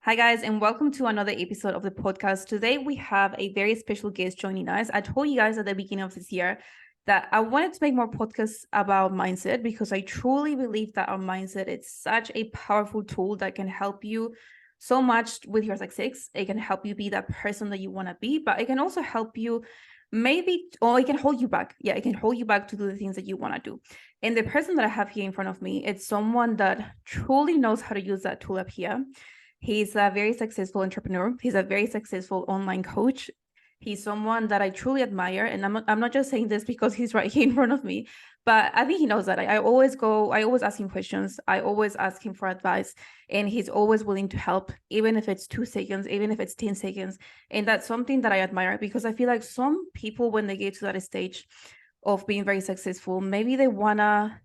Hi, guys, and welcome to another episode of the podcast. Today, we have a very special guest joining us. I told you guys at the beginning of this year that I wanted to make more podcasts about mindset because I truly believe that our mindset is such a powerful tool that can help you so much with your success. It can help you be that person that you want to be, but it can also help you or it can hold you back. Yeah, it can hold you back to do the things that you want to do. And the person that I have here in front of me, it's someone that truly knows how to use that tool up here. He's a very successful entrepreneur. He's a very successful online coach. He's someone that I truly admire. And I'm not just saying this because he's right here in front of me, but I think he knows that. I always ask him questions. I always ask him for advice. And he's always willing to help, even if it's 2 seconds, even if it's 10 seconds. And that's something that I admire because I feel like some people, when they get to that stage of being very successful, maybe they want to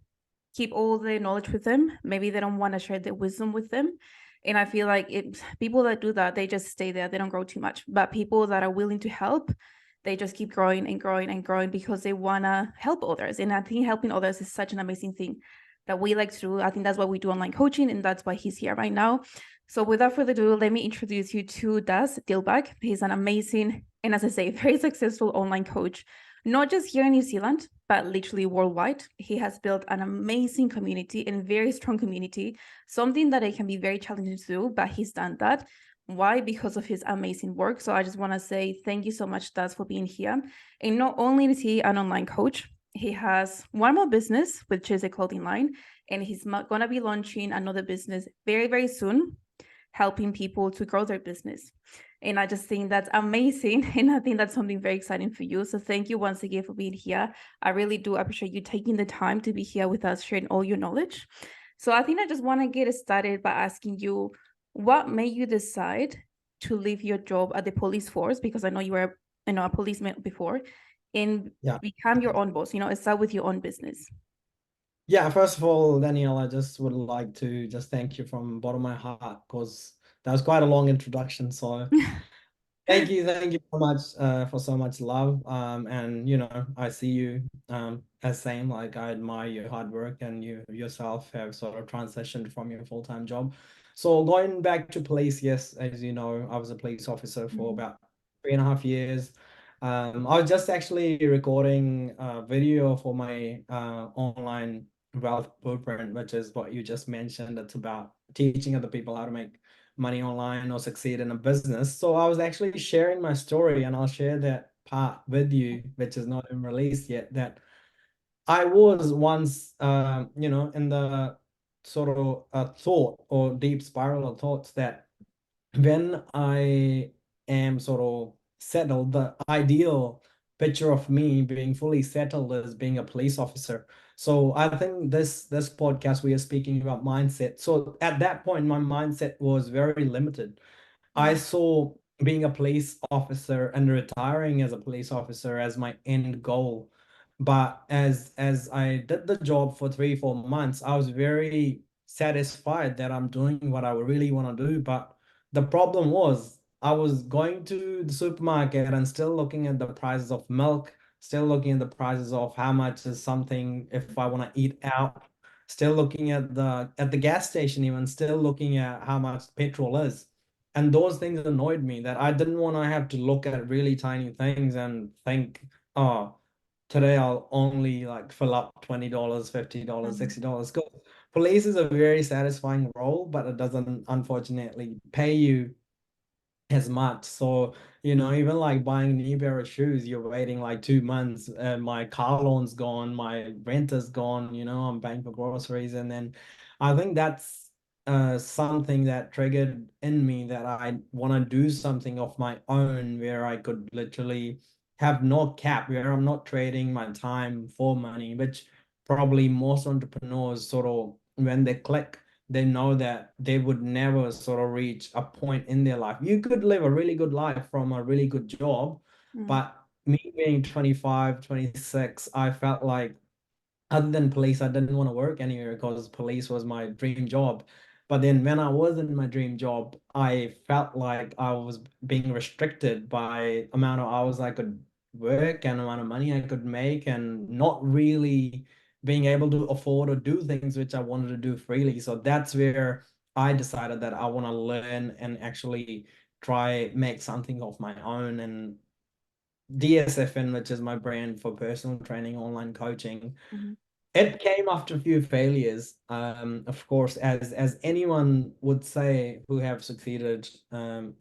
keep all the knowledge with them. Maybe they don't want to share their wisdom with them. And I feel like people that do that, they just stay there. They don't grow too much. But people that are willing to help, they just keep growing and growing and growing because they want to help others. And I think helping others is such an amazing thing that we like to do. I think that's why we do online coaching, and that's why he's here right now. So without further ado, let me introduce you to Daz Sidhu. He's an amazing, and as I say, very successful online coach, not just here in New Zealand, but literally worldwide. He has built an amazing community and very strong community, something that it can be very challenging to do, but he's done that. Why? Because of his amazing work. So I just want to say thank you so much, Daz, for being here. And not only is he an online coach, he has one more business, which is a clothing line, and he's going to be launching another business very, very soon, helping people to grow their business. And I just think that's amazing. And I think that's something very exciting for you. So thank you once again for being here. I really do appreciate you taking the time to be here with us, sharing all your knowledge. So I think I just want to get started by asking you, what made you decide to leave your job at the police force? Because I know you were, a policeman before, and become your own boss, start with your own business. Yeah, first of all, Danielle, I just would like to just thank you from the bottom of my heart because that was quite a long introduction. So thank you so much for so much love. And I see you as same, like I admire your hard work and you yourself have sort of transitioned from your full-time job. So going back to police, yes, as you know, I was a police officer for about 3.5 years. I was just actually recording a video for my online wealth blueprint, which is what you just mentioned. It's about teaching other people how to make money online or succeed in a business. So I was actually sharing my story, and I'll share that part with you, which is not even released yet, that I was once, in the sort of thought or deep spiral of thoughts that when I am sort of settled, the ideal picture of me being fully settled is being a police officer. So I think this podcast we are speaking about mindset. So at that point, my mindset was very limited. I saw being a police officer and retiring as a police officer as my end goal. But as I did the job for 3, 4 months, I was very satisfied that I'm doing what I really want to do. But the problem was I was going to the supermarket and still looking at the prices of milk, still looking at the prices of how much is something if I want to eat out, still looking at the gas station, even still looking at how much petrol is. And those things annoyed me that I didn't want to have to look at really tiny things and think, oh, today I'll only like fill up $20, $50, $60. Police is a very satisfying role, but it doesn't unfortunately pay you as much. So, even like buying a new pair of shoes, you're waiting like 2 months, and my car loan's gone, my rent is gone, I'm paying for groceries. And then I think that's something that triggered in me that I want to do something of my own where I could literally have no cap, where I'm not trading my time for money, which probably most entrepreneurs sort of when they click they know that they would never sort of reach a point in their life. You could live a really good life from a really good job, but me being 25, 26, I felt like other than police, I didn't want to work anywhere because police was my dream job. But then when I was in my dream job, I felt like I was being restricted by amount of hours I could work and amount of money I could make and not really being able to afford or do things which I wanted to do freely. So that's where I decided that I want to learn and actually try make something of my own. And DSFN, which is my brand for personal training, online coaching, Mhm. it came after a few failures. Of course, as anyone would say who have succeeded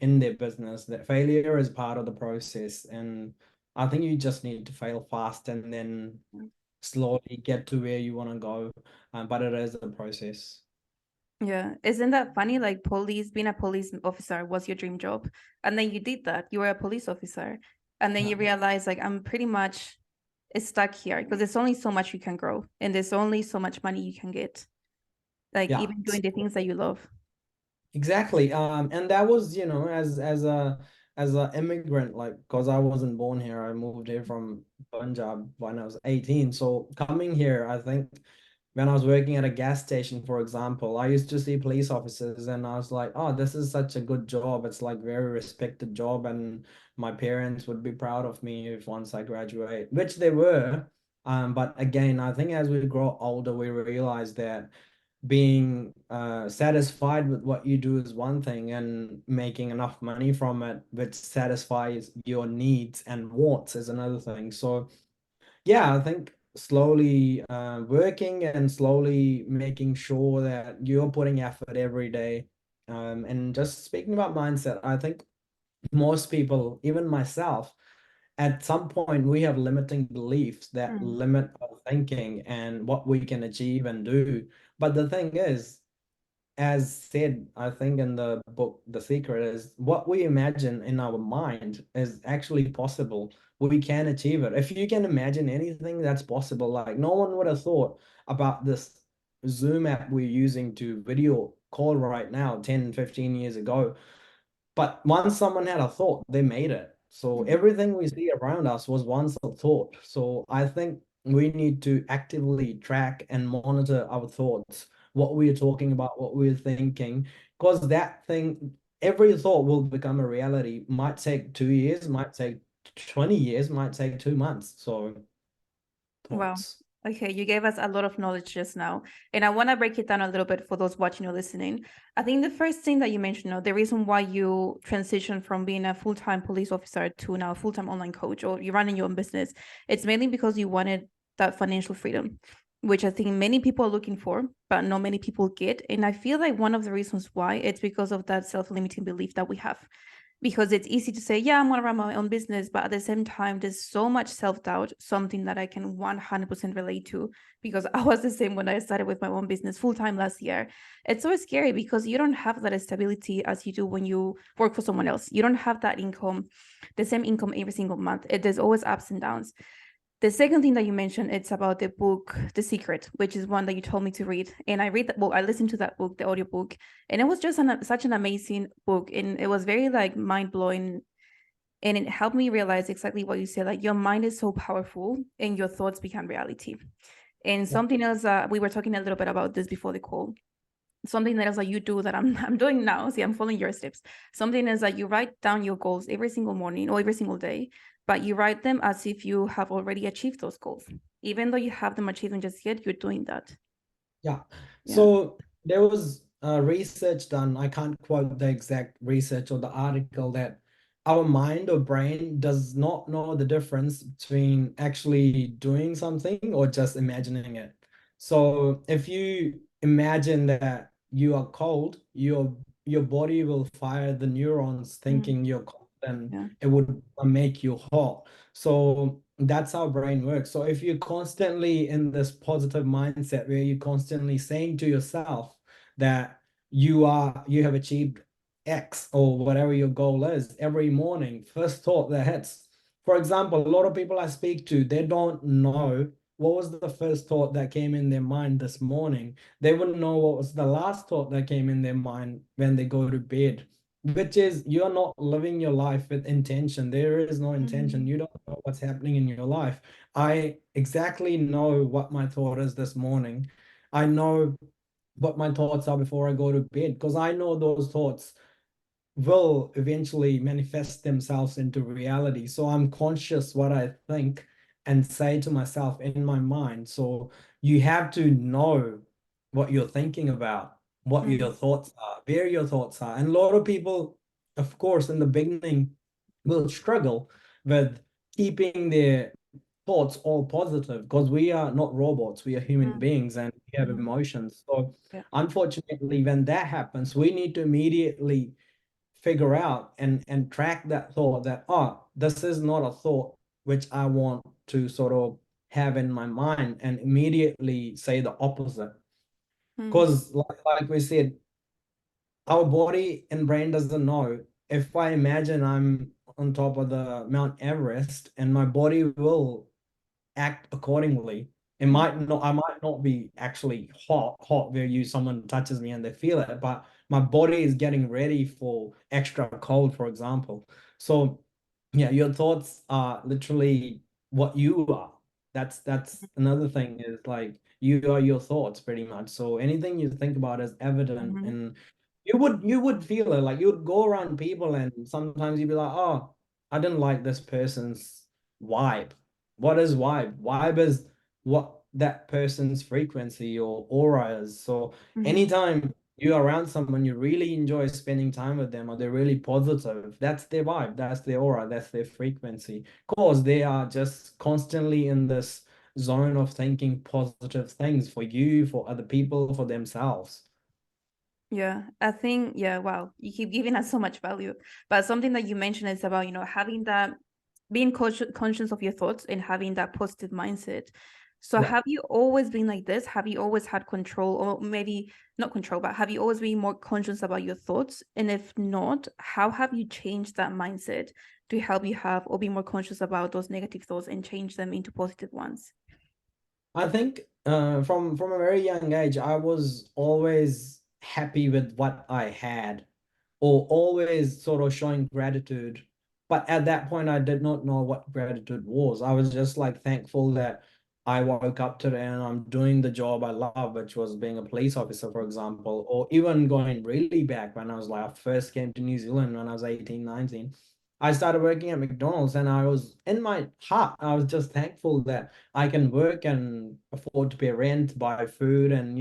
in their business, that failure is part of the process. And I think you just need to fail fast and then slowly get to where you want to go. But it is a process. Yeah. Isn't that funny? Like being a police officer was your dream job. And then you did that. You were a police officer. And then Yeah. you realize like I'm pretty much stuck here because there's only so much you can grow and there's only so much money you can get. Like Yeah. even doing the things that you love. Exactly. And that was, as a immigrant, like, because I wasn't born here, I moved here from Punjab when I was 18. So coming here, I think when I was working at a gas station, for example, I used to see police officers and I was like, oh, this is such a good job. It's like very respected job, and my parents would be proud of me if once I graduate, which they were. But again, I think as we grow older, we realize that being satisfied with what you do is one thing, and making enough money from it which satisfies your needs and wants is another thing. So yeah, I think slowly working and slowly making sure that you're putting effort every day. And just speaking about mindset, I think most people, even myself, at some point we have limiting beliefs that Mm. limit our thinking and what we can achieve and do. But the thing is, as said, I think in the book, The Secret, is what we imagine in our mind is actually possible. We can achieve it. If you can imagine anything, that's possible. Like no one would have thought about this Zoom app we're using to video call right now 10, 15 years ago. But once someone had a thought, they made it. So Mhm. everything we see around us was once a thought. So I think we need to actively track and monitor our thoughts, what we're talking about, what we're thinking, because that thing, every thought will become a reality. Might take 2 years, might take 20 years, might take 2 months. So Wow. thoughts. Okay, you gave us a lot of knowledge just now. And I want to break it down a little bit for those watching or listening. I think the first thing that you mentioned, the reason why you transitioned from being a full-time police officer to now a full-time online coach, or you're running your own business, it's mainly because you wanted that financial freedom, which I think many people are looking for, but not many people get. And I feel like one of the reasons why it's because of that self-limiting belief that we have, because it's easy to say, yeah, I'm going to run my own business. But at the same time, there's so much self-doubt, something that I can 100% relate to, because I was the same when I started with my own business full-time last year. It's so scary because you don't have that stability as you do when you work for someone else. You don't have that income, the same income every single month. There's always ups and downs. The second thing that you mentioned, it's about the book, The Secret, which is one that you told me to read. And I read that book, I listened to that book, the audiobook, and it was just such an amazing book. And it was very like mind blowing. And it helped me realize exactly what you said. Like your mind is so powerful and your thoughts become reality. And Yeah. something else, we were talking a little bit about this before the call. Something else that you do that I'm doing now. See, I'm following your steps. Something is that you write down your goals every single morning or every single day, but you write them as if you have already achieved those goals. Even though you have them achieved just yet, you're doing that. Yeah. Yeah. So there was research done. I can't quote the exact research or the article, that our mind or brain does not know the difference between actually doing something or just imagining it. So if you imagine that you are cold, your body will fire the neurons Mm, thinking you're cold, and yeah. it would make you hot. So that's how brain works. So if you're constantly in this positive mindset where you're constantly saying to yourself that you have achieved X or whatever your goal is every morning, first thought that hits. For example, a lot of people I speak to, they don't know what was the first thought that came in their mind this morning. They wouldn't know what was the last thought that came in their mind when they go to bed, which is you're not living your life with intention. There is no intention. Mhm. You don't know what's happening in your life. I exactly know what my thought is this morning. I know what my thoughts are before I go to bed, because I know those thoughts will eventually manifest themselves into reality. So I'm conscious what I think and say to myself in my mind. So you have to know what you're thinking about. what Mm, your thoughts are, where your thoughts are. And a lot of people, of course, in the beginning will struggle with keeping their thoughts all positive because we are not robots, we are human mm, beings and we have mhm. emotions. So Yeah. unfortunately, when that happens, we need to immediately figure out and track that thought that, oh, this is not a thought which I want to sort of have in my mind, and immediately say the opposite. Mm, Because like we said, our body and brain doesn't know. If I imagine I'm on top of the Mount Everest, and my body will act accordingly. mm, I might not be actually hot where someone touches me and they feel it, but my body is getting ready for extra cold, for example. So yeah, your thoughts are literally what you are. That's another thing, is like you are your thoughts pretty much. So anything you think about is evident, mhm. and you would feel it. Like you'd go around people and sometimes you'd be like, oh, I didn't like this person's vibe. What is vibe? Vibe is what that person's frequency or aura is. So Mhm. anytime you're around someone you really enjoy spending time with them, or they're really positive, that's their vibe, that's their aura, that's their frequency. Because they are just constantly in this zone of thinking positive things for you, for other people, for themselves. Yeah, I think, yeah, wow, you keep giving us so much value. But something that you mentioned is about, having that, being conscious of your thoughts and having that positive mindset. So Yeah. have you always been like this? Have you always had control, or maybe not control, but have you always been more conscious about your thoughts? And if not, how have you changed that mindset to help you have or be more conscious about those negative thoughts and change them into positive ones? I think from a very young age, I was always happy with what I had, or always sort of showing gratitude. But at that point, I did not know what gratitude was. I was just like thankful that I woke up today and I'm doing the job I love, which was being a police officer, for example, or even going really back when I was like, I first came to New Zealand when I was 18, 19. I started working at McDonald's, and I was in my heart, I was just thankful that I can work and afford to pay rent, buy food, and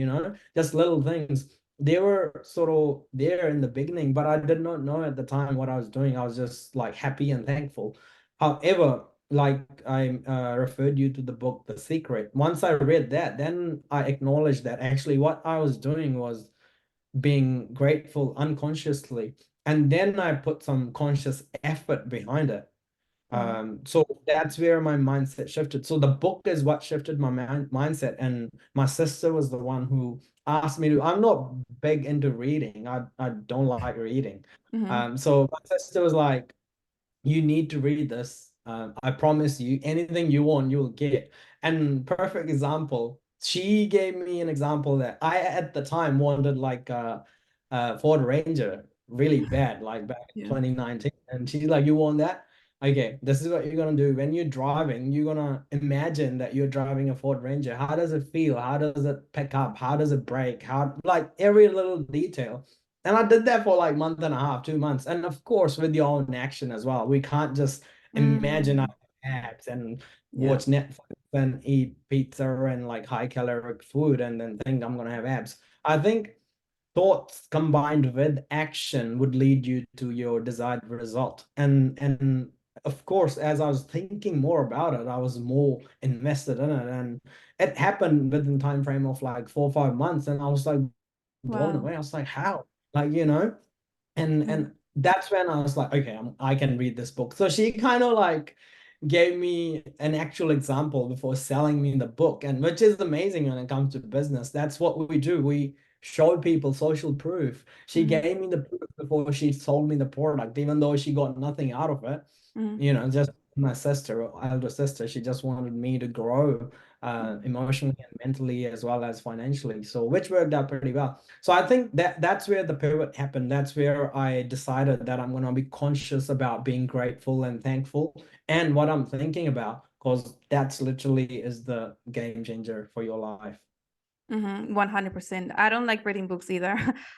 just little things. They were sort of there in the beginning, but I did not know at the time what I was doing. I was just like happy and thankful. However, like I referred you to the book The Secret. Once I read that, then I acknowledged that actually what I was doing was being grateful unconsciously. And then I put some conscious effort behind it. Mm, So that's where my mindset shifted. So the book is what shifted my mindset. And my sister was the one who asked me to. I'm not big into reading. I don't like reading. mhm, So my sister was like, you need to read this. I promise you, anything you want, you'll get. And perfect example, she gave me an example that I at the time wanted like a Ford Ranger really bad, like back in yeah. 2019. And she's like, you want that? Okay, this is what you're gonna do. When you're driving, you're gonna imagine that you're driving a Ford Ranger. How does it feel? How does it pick up? How does it brake? How, like every little detail. And I did that for like month and a half, 2 months. And of course, with your own action as well. We can't just imagine Mm, our abs and yeah. watch Netflix and eat pizza and like high caloric food and then think I'm gonna have abs. I think thoughts combined with action would lead you to your desired result. And of course, as I was thinking more about it, I was more invested in it. And it happened within time frame of like 4 or 5 months. And I was like blown Wow. away. I was like, how? Like, and that's when I was like, okay, I can read this book. So she kind of like gave me an actual example before selling me the book, and which is amazing when it comes to business. That's what we do. We show people social proof. She Mm-hmm. gave me the proof before she sold me the product, even though she got nothing out of it. Mm-hmm. Just my sister, elder sister, she just wanted me to grow emotionally and mentally as well as financially. So which worked out pretty well. So I think that's where the pivot happened. That's where I decided that I'm going to be conscious about being grateful and thankful and what I'm thinking about, because that's literally is the game changer for your life. 100%. I don't like reading books either.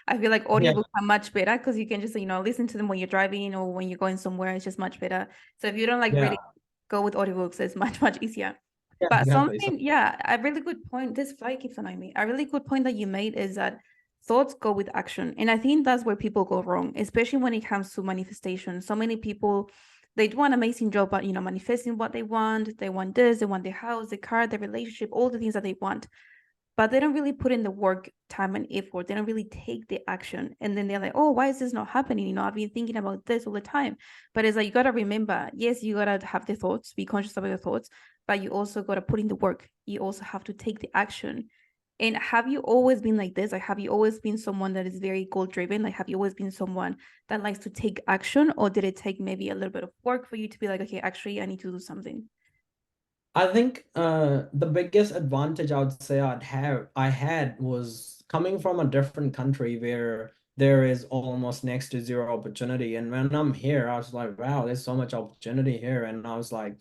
I feel like Yeah, audiobooks are much better because you can just, listen to them when you're driving or when you're going somewhere. It's just much better. So if you don't like yeah, reading, go with audiobooks. It's much, much easier. yeah, But exactly. So something, yeah, a really good point. This fly keeps annoying me. A really good point that you made is that thoughts go with action. And I think that's where people go wrong, especially when it comes to manifestation. So many people, they do an amazing job at, manifesting what they want. They want this, they want the house, the car, the relationship, all the things that they want. But they don't really put in the work, time, and effort. They don't really take the action. And then they're like, oh, why is this not happening? I've been thinking about this all the time. But it's like, you got to remember, yes, you got to have the thoughts, be conscious about your thoughts, but you also got to put in the work. You also have to take the action. And have you always been like this? Like, have you always been someone that is very goal driven? Like, have you always been someone that likes to take action? Or did it take maybe a little bit of work for you to be like, okay, actually, I need to do something? I think the biggest advantage I would say I had was coming from a different country where there is almost next to zero opportunity. And when I'm here, I was like, wow, there's so much opportunity here. And I was like,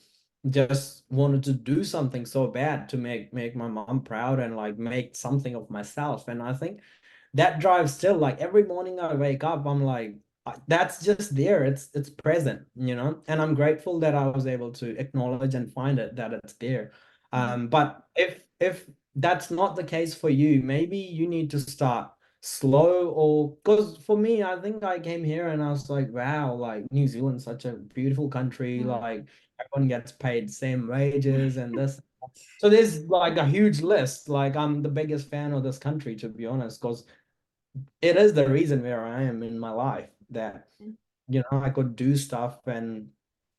just wanted to do something so bad to make my mom proud and like make something of myself. And I think that drive still, like every morning I wake up, I'm like, that's just there. It's present, and I'm grateful that I was able to acknowledge and find it, that it's there. Mhm. But if that's not the case for you, maybe you need to start slow. Or because for me, I think I came here and I was like, wow, like New Zealand's such a beautiful country, Mhm. like everyone gets paid same wages and this. So there's like a huge list. Like I'm the biggest fan of this country, to be honest, because it is the reason where I am in my life, that I could do stuff. And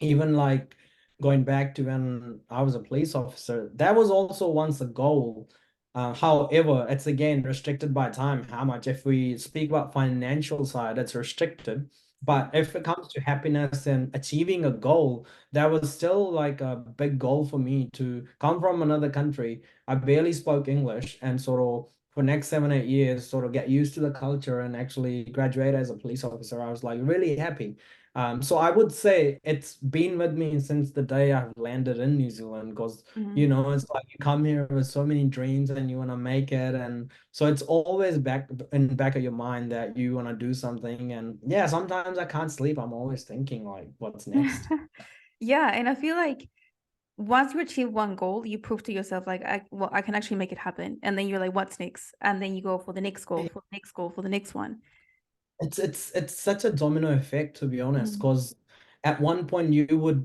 even like going back to when I was a police officer, that was also once a goal. However, it's again restricted by time. How much? If we speak about financial side, it's restricted. But if it comes to happiness and achieving a goal, that was still like a big goal for me to come from another country. I barely spoke English, and sort of for next 7 8 years sort of get used to the culture and actually graduate as a police officer. I was like really happy. So I would say it's been with me since the day I've landed in New Zealand, because Mhm. it's like you come here with so many dreams and you want to make it. And so it's always back in the back of your mind that you want to do something. And yeah, sometimes I can't sleep. I'm always thinking like, what's next? Yeah, and I feel like once you achieve one goal, you prove to yourself like, I can actually make it happen. And then you're like, what's next? And then you go for the next goal, for the next goal, for the next one. It's such a domino effect, to be honest, Mm. because at one point you would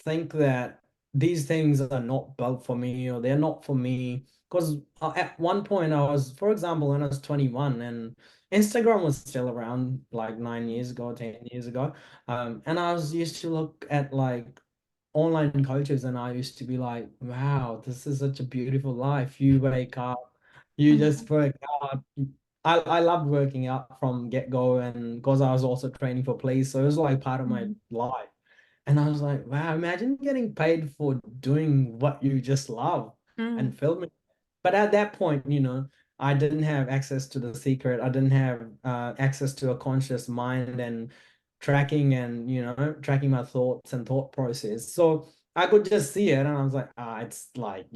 think that these things are not built for me, or they're not for me. Because at one point I was, for example, when I was 21 and Instagram was still around like 9 years ago, 10 years ago. And I was used to look at like online coaches and I used to be like, wow, this is such a beautiful life. You wake up, you Mhm. just work out. I loved working out from get-go, and because I was also training for police, so it was like part of my Mhm. life. And I was like, wow, imagine getting paid for doing what you just love and Mm. filming. But at that point, I didn't have access to the secret. I didn't have access to a conscious mind and tracking my thoughts and thought process. So I could just see it and I was like, it's like,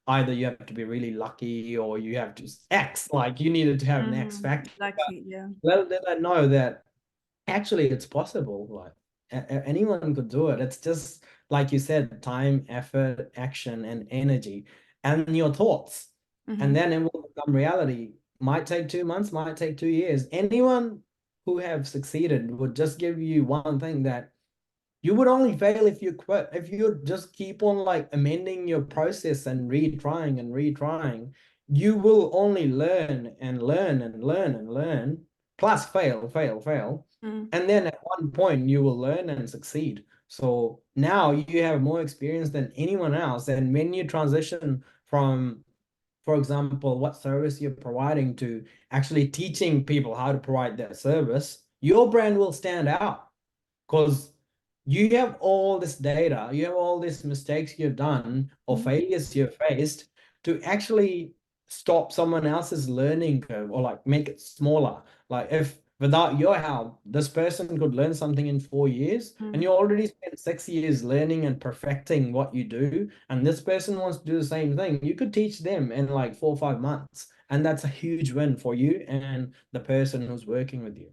either you have to be really lucky or you have to X, like you needed to have an X Mm. factor. But Exactly. Yeah. little did I know that actually it's possible. Like anyone could do it. It's just like you said, time, effort, action, and energy, and your thoughts. And Hmm. then it will become reality. Might take 2 months, might take 2 years. Anyone who have succeeded would just give you one thing, that you would only fail if you quit. If you just keep on like amending your process and retrying and retrying, you will only learn and learn and learn and learn, plus fail, fail, fail. Mm. And then at one point you will learn and succeed. So now you have more experience than anyone else. And when you transition from, for example, what service you're providing to actually teaching people how to provide that service, your brand will stand out, because you have all this data, you have all these mistakes you've done or Mm. failures you've faced, to actually stop someone else's learning curve or like make it smaller. Like if without your help, this person could learn something in 4 years, and Mm. you already spent 6 years learning and perfecting what you do, and this person wants to do the same thing, you could teach them in like 4 or 5 months. And that's a huge win for you and the person who's working with you.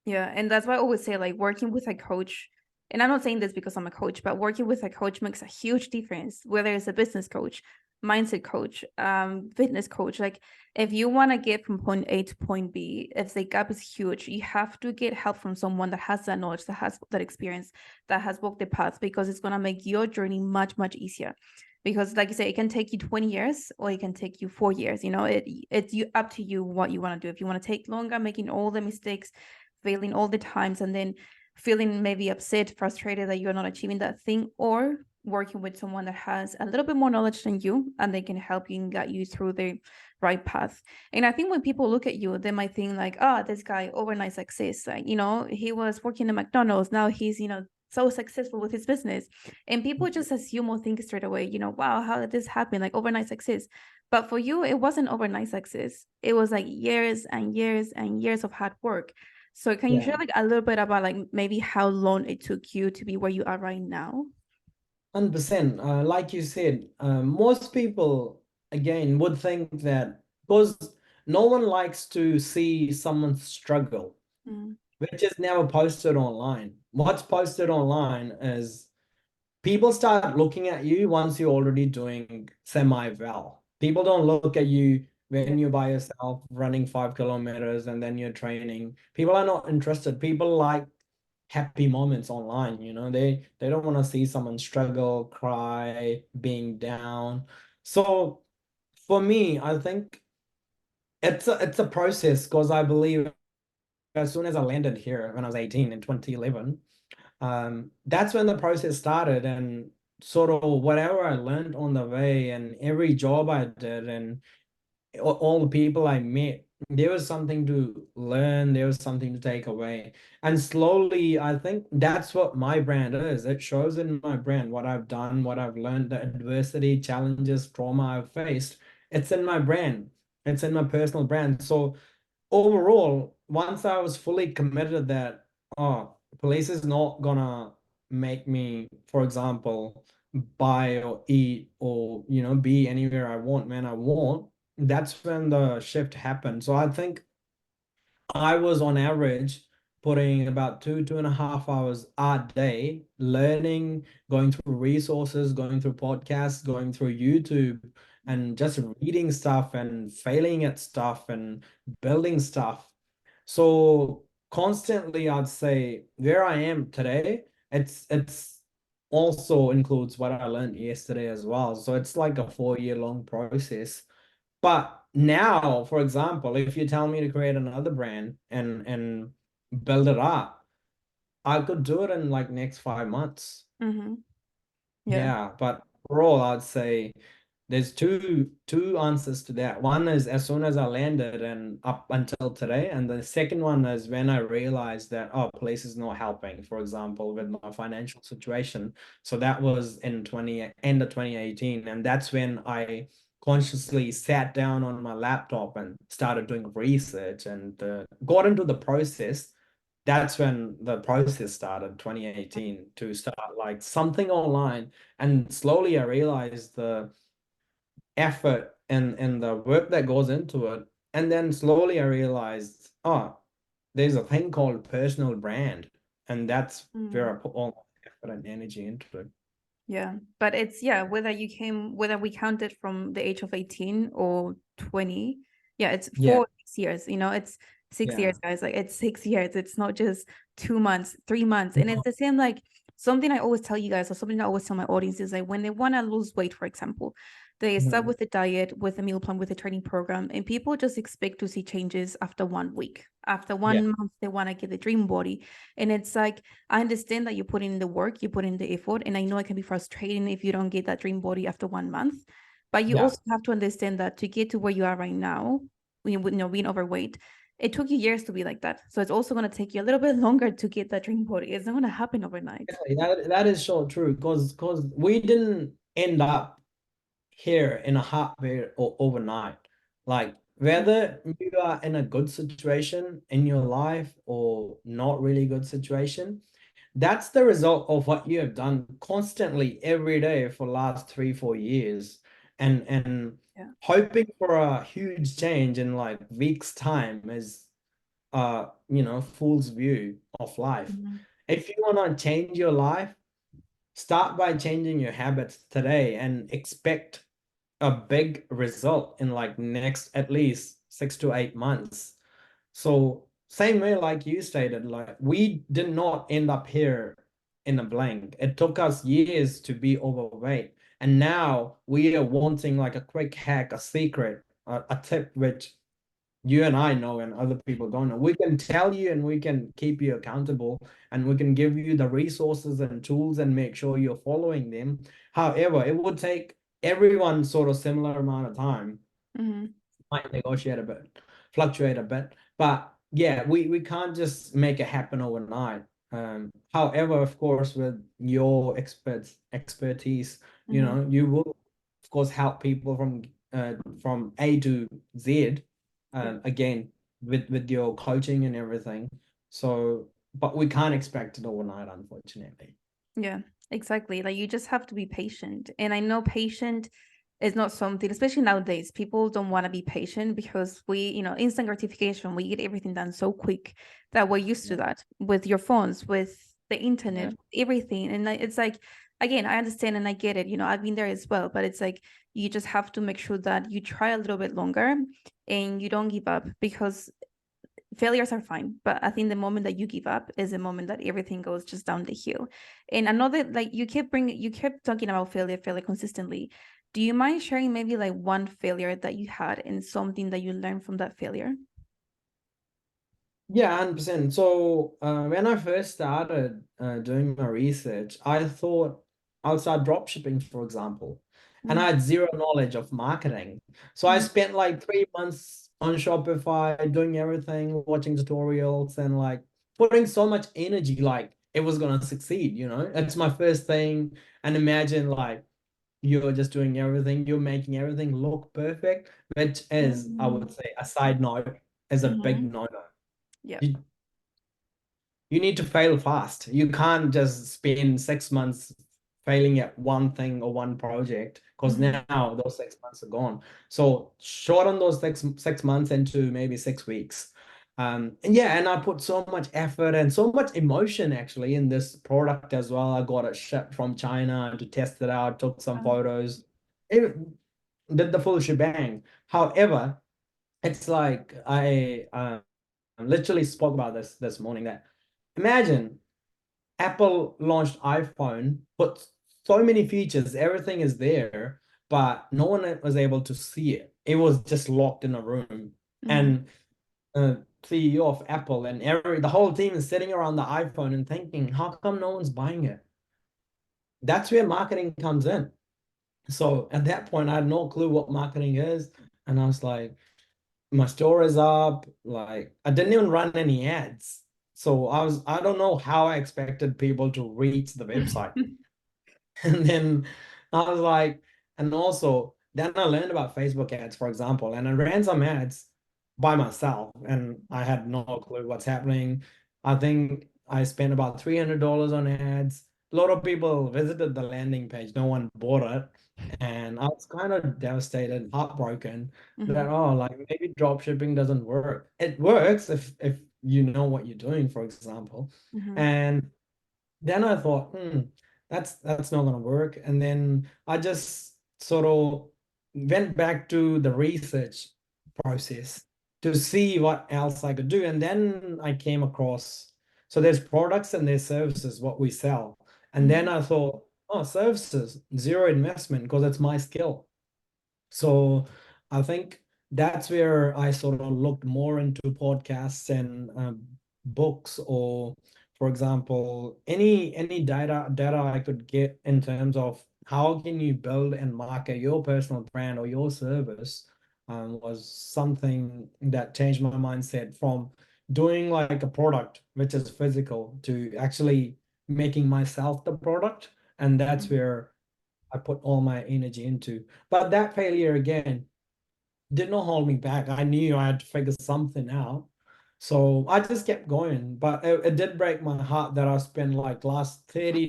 Yeah. And that's why I always say, like, working with a coach, and I'm not saying this because I'm a coach, but working with a coach makes a huge difference, whether it's a business coach, mindset coach, fitness coach, like if you want to get from point A to point B, if the gap is huge, you have to get help from someone that has that knowledge, that has that experience, that has walked the path, because it's going to make your journey much, much easier. Because like you say, it can take you 20 years or it can take you 4 years. It's up to you what you want to do. If you want to take longer, making all the mistakes, failing all the times, and then feeling maybe upset, frustrated that you're not achieving that thing, or working with someone that has a little bit more knowledge than you and they can help you and guide you through the right path. And I think when people look at you, they might think like, oh, this guy overnight success, like, he was working at McDonald's, now he's so successful with his business. And people just assume or think straight away, wow, how did this happen, like overnight success? But for you, it wasn't overnight success. It was like years and years and years of hard work. So can you share like a little bit about like maybe how long it took you to be where you are right now? 100%. Like you said, most people again would think that because no one likes to see someone struggle, which is never posted online. What's posted online is people start looking at you once you're already doing semi-well. People don't look at you when you're by yourself running 5 kilometers and then you're training. People are not interested. People like happy moments online, they don't want to see someone struggle, cry, being down. So for me, I think it's a process, because I believe as soon as I landed here when I was 18 in 2011, that's when the process started, and sort of whatever I learned on the way and every job I did and all the people I met, there was something to learn, there was something to take away. And slowly, I think that's what my brand is. It shows in my brand what I've done, what I've learned, the adversity, challenges, trauma I've faced. It's in my brand, it's in my personal brand. So overall, once I was fully committed that, oh, police is not gonna make me, for example, buy or eat or, be anywhere I want, man, I want, that's when the shift happened. So I think I was on average putting about 2.5 hours a day learning, going through resources, going through podcasts, going through YouTube, and just reading stuff and failing at stuff and building stuff. So constantly, I'd say where I am today, it's also includes what I learned yesterday as well. So it's like a 4 year long process. But now, for example, if you tell me to create another brand and build it up, I could do it in like next 5 months. Mm-hmm. Yeah. Yeah, but overall, I'd say there's two answers to that. One is as soon as I landed and up until today, and the second one is when I realized that, oh, police is not helping, for example, with my financial situation. So that was in end of 2018, and that's when I consciously sat down on my laptop and started doing research and got into the process. That's when the process started, 2018, to start like something online. And slowly I realized the effort and the work that goes into it. And then slowly I realized, oh, there's a thing called personal brand. And that's where I put all my effort and energy into it. Yeah. But it's, whether we counted from the age of 18 or 20, it's Yeah. 4 years, it's 6 years, Yeah. guys. Like it's 6 years. It's not just 2 months, 3 months. And it's the same, like something I always tell you guys, or something I always tell my audience is like when they want to lose weight, for example, they start with a diet, with a meal plan, with a training program, and people just expect to see changes after 1 week. After 1 month, they want to get the dream body. And it's like, I understand that you put in the work, you put in the effort, and I know it can be frustrating if you don't get that dream body after 1 month. But you also have to understand that to get to where you are right now, when being overweight, it took you years to be like that. So it's also going to take you a little bit longer to get that dream body. It's not going to happen overnight. That is so true, because we didn't end up here in a heartbeat or overnight. Like whether you are in a good situation in your life or not really good situation, that's the result of what you have done constantly every day for the last 3 4 years, and hoping for a huge change in like weeks time is fool's view of life. If you want to change your life, start by changing your habits today and expect a big result in like next at least 6 to 8 months. So same way like you stated, like we did not end up here in a blank. It took us years to be overweight. And now we are wanting like a quick hack, a secret, a tip which you and I know and other people don't know. We can tell you and we can keep you accountable and we can give you the resources and tools and make sure you're following them. However, it would take everyone sort of similar amount of time. Might negotiate a bit, fluctuate a bit. But yeah, we can't just make it happen overnight. However, of course, with your expertise, you know, you will of course help people from A to Z, again with your coaching and everything. So, but we can't expect it overnight, unfortunately. Yeah, exactly. Like you just have to be patient. And I know patient is not something, especially nowadays, people don't want to be patient because instant gratification, we get everything done so quick that we're used to that with your phones, with the internet, everything. And it's like, again, I understand and I get it. I've been there as well, but it's like you just have to make sure that you try a little bit longer and you don't give up, because failures are fine, but I think the moment that you give up is the moment that everything goes just down the hill. And another, like you kept talking about failure consistently. Do you mind sharing maybe like one failure that you had and something that you learned from that failure? Yeah, 100%. So when I first started doing my research, I thought I'll start drop shipping, for example, and I had zero knowledge of marketing. So I spent like 3 months on Shopify doing everything, watching tutorials and like putting so much energy like it was gonna succeed, you know? It's my first thing. And imagine like you're just doing everything, you're making everything look perfect, which is, I would say, a side note, is a big no-no. Yeah. You need to fail fast. You can't just spend 6 months failing at one thing or one project, because now those 6 months are gone. So shorten those six months into maybe 6 weeks. And yeah, and I put so much effort and so much emotion actually in this product as well. I got it shipped from China to test it out, took some photos, it did the full shebang. However, it's like I literally spoke about this morning, that imagine Apple launched iPhone, put so many features, everything is there, but no one was able to see it. It was just locked in a room. And CEO of Apple and the whole team is sitting around the iPhone and thinking, how come no one's buying it? That's where marketing comes in. So at that point, I had no clue what marketing is. And I was like, my store is up. Like I didn't even run any ads. So I don't know how I expected people to reach the website. And then I was like, and also then I learned about Facebook ads, for example, and I ran some ads by myself and I had no clue what's happening. I think I spent about $300 on ads. A lot of people visited the landing page, no one bought it. And I was kind of devastated, heartbroken that, oh, like maybe drop shipping doesn't work. It works if you know what you're doing, for example. And then I thought, that's not gonna work. And then I just sort of went back to the research process to see what else I could do. And then I came across, so there's products and there's services, what we sell. And then I thought, oh, services, zero investment, because it's my skill. So I think that's where I sort of looked more into podcasts and books, or, for example, any data I could get in terms of how can you build and market your personal brand or your service, was something that changed my mindset from doing like a product which is physical to actually making myself the product. And that's where I put all my energy into. But that failure again did not hold me back. I knew I had to figure something out. So I just kept going. But it did break my heart that I spent like last 90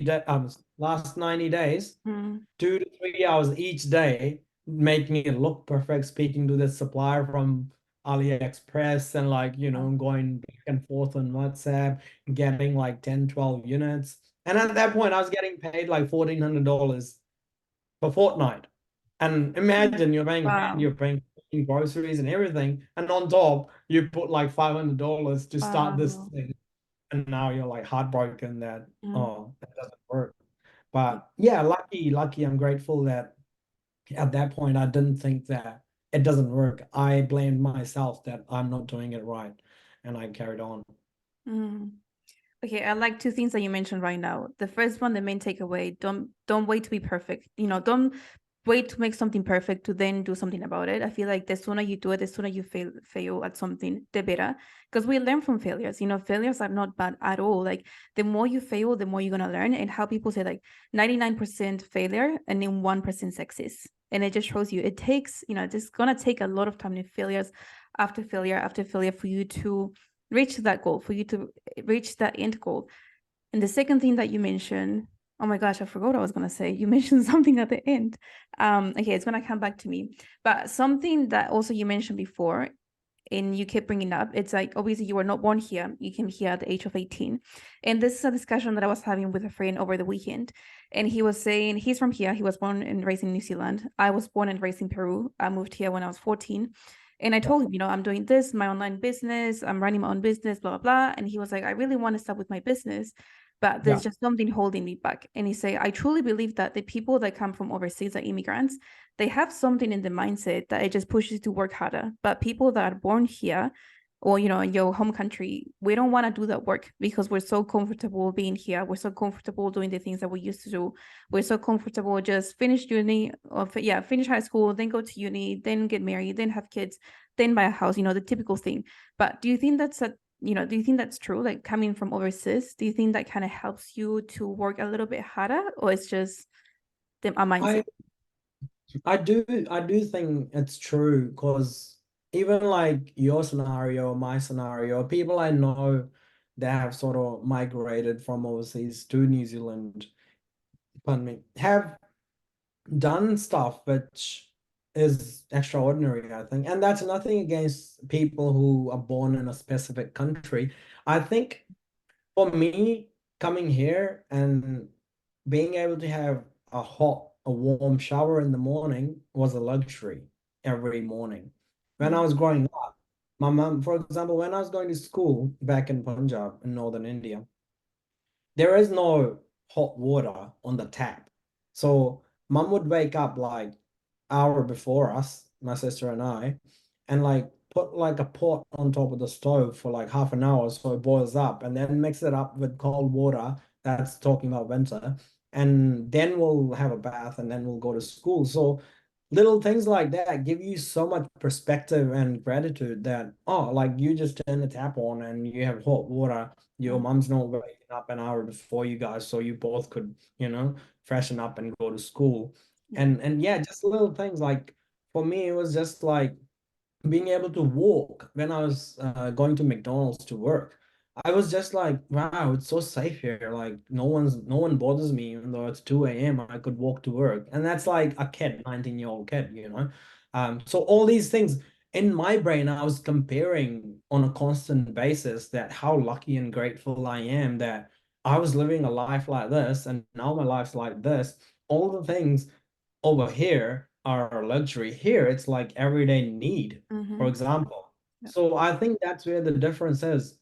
days, 2 to 3 hours each day, making it look perfect, speaking to the supplier from AliExpress and like, going back and forth on WhatsApp, getting like 10, 12 units. And at that point, I was getting paid like $1,400 per fortnight. And imagine you're paying rent, Wow. you're paying groceries and everything, and on top you put like $500 to start this Wow. thing, and now you're like heartbroken that Mm. oh, that doesn't work. But yeah, lucky, I'm grateful that at that point I didn't think that it doesn't work. I blamed myself that I'm not doing it right, and I carried on. Mm. Okay, I like two things that you mentioned right now. The first one, the main takeaway, don't wait to be perfect. Don't wait to make something perfect to then do something about it. I feel like the sooner you do it, the sooner you fail at something, the better. Because we learn from failures. Failures are not bad at all. Like the more you fail, the more you're gonna learn. And how people say like 99% failure and then 1% success. And it just shows you it takes, it's gonna take a lot of time in failures after failure for you to reach that goal, for you to reach that end goal. And the second thing that you mentioned, oh my gosh, I forgot what I was gonna say. You mentioned something at the end. Okay, it's gonna come back to me. But something that also you mentioned before, and you kept bringing up, it's like obviously you were not born here. You came here at the age of 18, and this is a discussion that I was having with a friend over the weekend. And he was saying he's from here. He was born and raised in New Zealand. I was born and raised in Peru. I moved here when I was 14. And I told him, I'm doing this, my online business, I'm running my own business, blah, blah, blah. And he was like, I really want to start with my business, but there's Yeah. just something holding me back. And he said, I truly believe that the people that come from overseas, like immigrants, they have something in the mindset that it just pushes you to work harder. But people that are born here or, in your home country, we don't want to do that work because we're so comfortable being here. We're so comfortable doing the things that we used to do. We're so comfortable just finish uni or finish high school, then go to uni, then get married, then have kids, then buy a house, the typical thing. But do you think do you think that's true? Like coming from overseas, do you think that kind of helps you to work a little bit harder, or it's just a mindset? I I do think it's true because even like your scenario, my scenario, people I know that have sort of migrated from overseas to New Zealand, pardon me, have done stuff which is extraordinary, I think. And that's nothing against people who are born in a specific country. I think for me, coming here and being able to have a warm shower in the morning was a luxury every morning. When I Mm, was growing up, my mom, for example, when I was going to school back in Punjab in northern India, there is no hot water on the tap. So mom would wake up like hour before us, my sister and I, and like put like a pot on top of the stove for like half an hour so it boils up and then mix it up with cold water. That's talking about winter. And then we'll have a bath and then we'll go to school. So little things like that give you so much perspective and gratitude that, oh, like you just turn the tap on and you have hot water. Your mm, mom's not waking up an hour before you guys, so you both could, freshen up and go to school. yeah. And yeah, just little things like for me, it was just like being able to walk when I was going to McDonald's to work. I was just like, wow, it's so safe here. Like no one bothers me, even though it's 2 a.m. I could walk to work. And that's like a kid, 19-year-old kid. So all these things in my brain, I was comparing on a constant basis that how lucky and grateful I am that I was living a life like this and now my life's like this. All the things over here are luxury. Here, it's like everyday need, for Mm-hmm. example. Yeah. So I think that's where the difference is.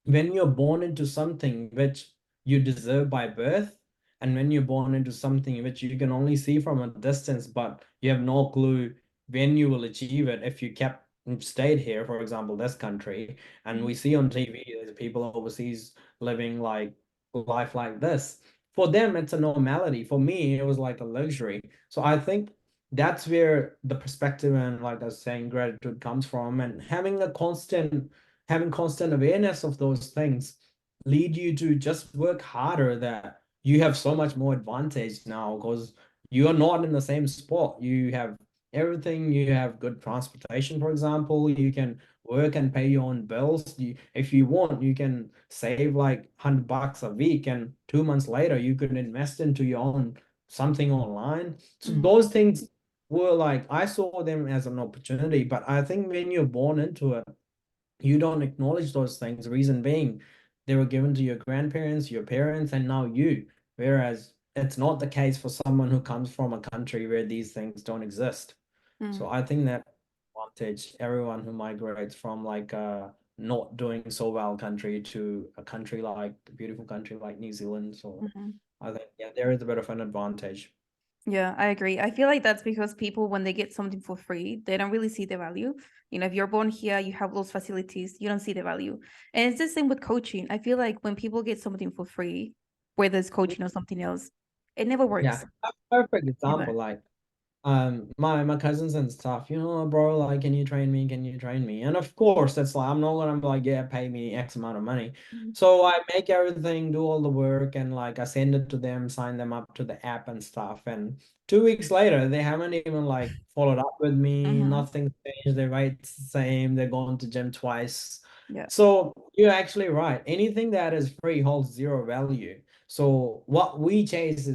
When you're born into something which you deserve by birth, and when you're born into something which you can only see from a distance, but you have no clue when you will achieve it if you kept stayed here, for example, this country, and we see on TV there's people overseas living like life like this. For them, it's a normality. For me, it was like a luxury. So I think that's where the perspective and, like I was saying, gratitude comes from, and having constant awareness of those things lead you to just work harder, that you have so much more advantage now because you are not in the same spot. You have everything. You have good transportation, for example. You can work and pay your own bills. If you want, you can save like $100 a week, and 2 months later you could invest into your own something online. So Mm-hmm. those things were like, I saw them as an opportunity. But I think when you're born into it, you don't acknowledge those things. Reason being, they were given to your grandparents, your parents, and now you. Whereas it's not the case for someone who comes from a country where these things don't exist. So I think that advantage everyone who migrates from like a not doing so well country to a country like a beautiful country like New Zealand. So Mhm. I think yeah, there is a bit of an advantage. Yeah, I agree. I feel like that's because people, when they get something for free, they don't really see the value. You know, if you're born here, you have those facilities, you don't see the value. And it's the same with coaching. I feel like when people get something for free, whether it's coaching or something else, it never Yeah, works. a perfect Never. example. Like my cousins and stuff, bro, like, can you train me? Can you train me? And of course, that's like I'm not gonna be like, yeah, pay me X amount of money. Mhm. So I make everything, do all the work, and like I send it to them, sign them up to the app and stuff. And 2 weeks later, they haven't even like followed up with me. Mhm. Nothing's changed. Their rate's the same. They're going to gym twice. Yeah. So you're actually right. Anything that is free holds zero value. So what we chase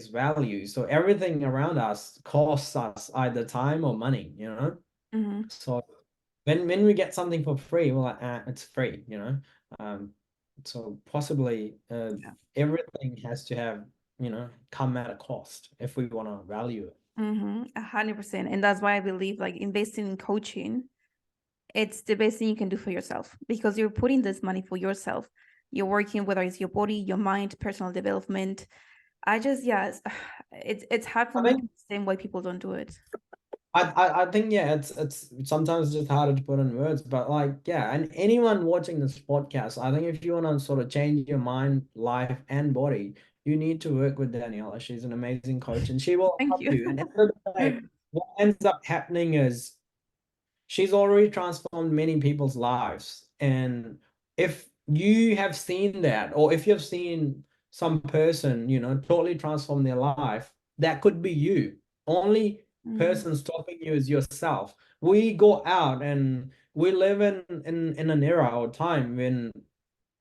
value. So everything around us costs us either time or money. Mhm. So when we get something for free, we're like, it's free. Um, so possibly Yeah. everything has to have, come at a cost if we want to value it. 100%. And that's why I believe like investing in coaching, it's the best thing you can do for yourself because you're putting this money for yourself. You're working, whether it's your body, your mind, personal development. I just, yeah, it's hard for I me to think understand why people don't do it. I think yeah, it's sometimes just harder to put in words, but like yeah, and anyone watching this podcast, I think if you want to sort of change your mind, life, and body, you need to work with Daniela. She's an amazing coach, and she will Thank help you. you. And at the end of the day, what ends up happening is she's already transformed many people's lives. And if you have seen that, or if you've seen some person, totally transform their life, that could be you. Only Mhm. person stopping you is yourself. We go out and we live in an era or time when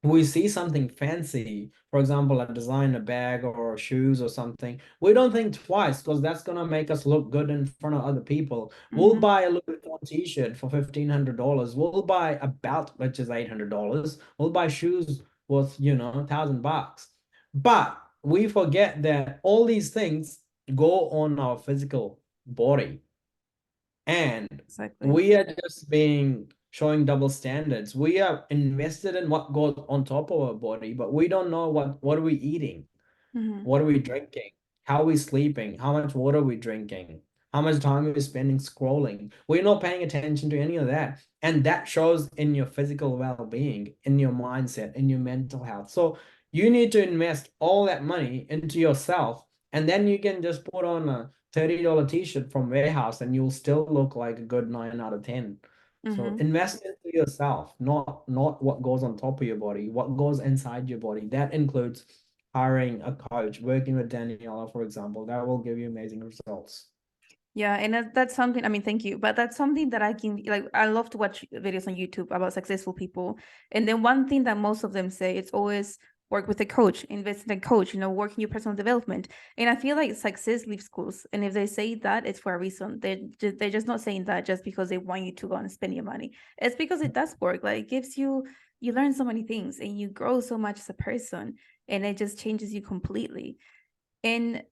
we see something fancy, for example, a designer bag or shoes or something, we don't think twice because that's gonna make us look good in front of other people. We'll Mhm. buy a Louis Vuitton t-shirt for $1,500. We'll buy a belt which is $800. We'll buy shoes worth, $1,000. But we forget that all these things go on our physical body. And Exactly. we are just being showing double standards. We are invested in what goes on top of our body, but we don't know what are we eating, Mhm. what are we drinking, how are we sleeping, how much water are we drinking, how much time are we spending scrolling. We're not paying attention to any of that. And that shows in your physical well-being, in your mindset, in your mental health. So you need to invest all that money into yourself, and then you can just put on a $30 t-shirt from warehouse and you'll still look like a good 9 out of 10. So Mhm. invest into yourself, not what goes on top of your body, what goes inside your body. That includes hiring a coach, working with Daniela, for example. That will give you amazing results. Yeah, and that's something, I mean, thank you, but that's something that I can, like, I love to watch videos on YouTube about successful people. And then one thing that most of them say, it's always work with a coach, invest in a coach, work in your personal development. And I feel like success leaves schools. And if they say that, it's for a reason. They're just not saying that just because they want you to go and spend your money. It's because it does work. Like, it gives you learn so many things and you grow so much as a person, and it just changes you completely. And